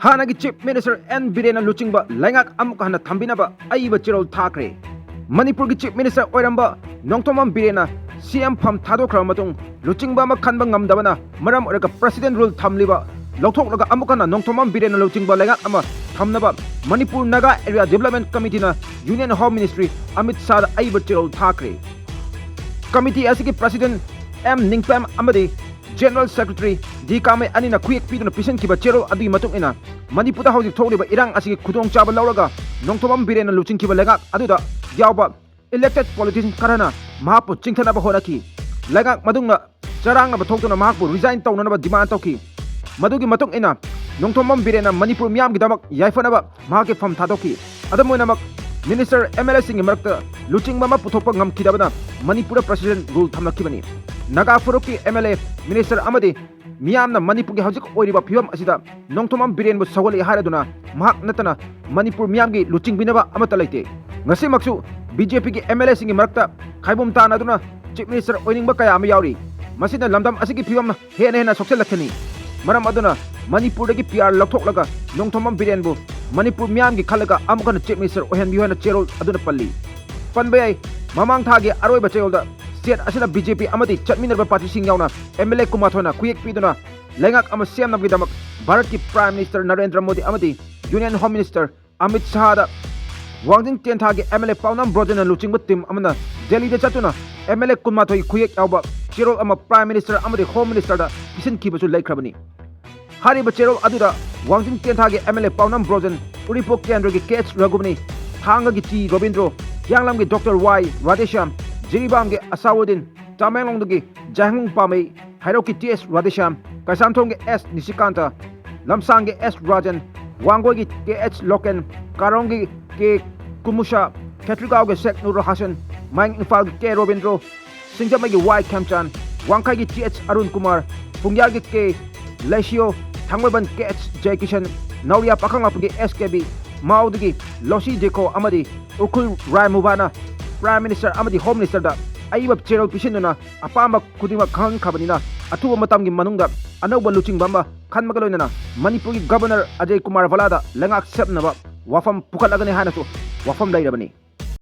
Hanagi Chief Minister N. Biren Luchingba Langak Amuk Hana Thmbinaba Ayiba Cherol Thakhre Manipur ki Chief Minister Oiramba Nongtomam Birena CM Pham Thadokra Matung Luchingba ma khanba ngamdabana maram oraka President rule thamliba lokthoknaga amukana Nongtomam Birena Luchingba Langak ama thamnaba Manipur Naga Area Development Committee na Union Home Ministry Amit Sad Ayiba Cherol Thakhre Committee asiki President M. Ningpam Amadi General Secretary D. Kame Anina Quick Pidon Pisan Kiba Cherol Adi Matukina Maniputa House Toliba Irang Asiki Kudong Chaba Lauraga Nongtomam Biren and Luchin Kiba Legak Aduda Yauba elected politician Karana Mahapu Chingtanaba Honaki Legak Madunga Jarang Batokana Mahapu resign town on demand Toki Madugi Matuk Ina Nongtomam Biren and Manipur Miam Gidamak Yaifanaba Mahaki from Tadoki Adamuinamak Minister MLS in America Luchingba Putopangam Kidabana Manipura President rule Tamakibani Naga Furuki MLA Minister Amadi Miamna Manipur Hajik Oiriba Pium Asida Nongtomam Biren was Sawali Haraduna Mahak Natana Manipur Miamgi Luchingbinaba Amatalite Ngasi Maksu BJP MLS in America Kaibum Tanaduna Chief Minister Oiningba Kaya Amayauri Masina Lamdam Asiki Pium Hena Soxelakani Maram Aduna Manipur PR Lotoklaga Nongtomam Birenbu Manipur Miamgi Kalaga Amukan Chief Minister Ohen Yuhana Cherol Aduna Pali Panbay Mamang Thagi Aroiba Cherolda State asina BJP amati chatminarba party sing yauna MLA Kumathona Quick Pidona Lengak ama Siam Nabidamak Bharat ki Prime Minister Narendra Modi amati Union Home Minister Amit Shah da Wangjing Thagi MLA Paunam Broden and Luchingba team amana Delhi de Chatuna MLA Kumathoi Quick Yauba Cherol ama Prime Minister amati Home Minister da Kisan Kibasu Laikrabani Hariba Cherol Aduda Wangjing Thagi MLA Paunam Broden Uripo Kendra ki KH Ragumani Thanga ki T Robindro Yanglam ki Dr. Y Radesham Jiribam Asawudin, Tamenglong Jahung Pame, Hiroki T.S. Radesham, Kasantong S. Nishikanta, Lamsang S. Rajan, Wangogi K.H. Loken, Karongi K. Kumusha, Katrigao Sek Nuro Hasan, Mang Infal K. Robindro, Sinjamagi Y. Kamchan, Wankagi T.H. Arun Kumar, Pungyagi K. Lesio, Tangwaban K.H. Jaikishan, Nauya Pakangapagi SKB, Maudigi, Losi Deko Amadi, Ukul Rai Mubana, Prime Minister Amadi Home Minister da Ayiba Cherol Pisinuna Apama Kudima Kang Kabanina Atu Matamgi Manunga Anoba Luchingbamba Kan Magaloina Manipuri Governor Ajay Kumar Valada Langak Sepnaba Wafam Pukalagani Hanasu Wafam Dairabani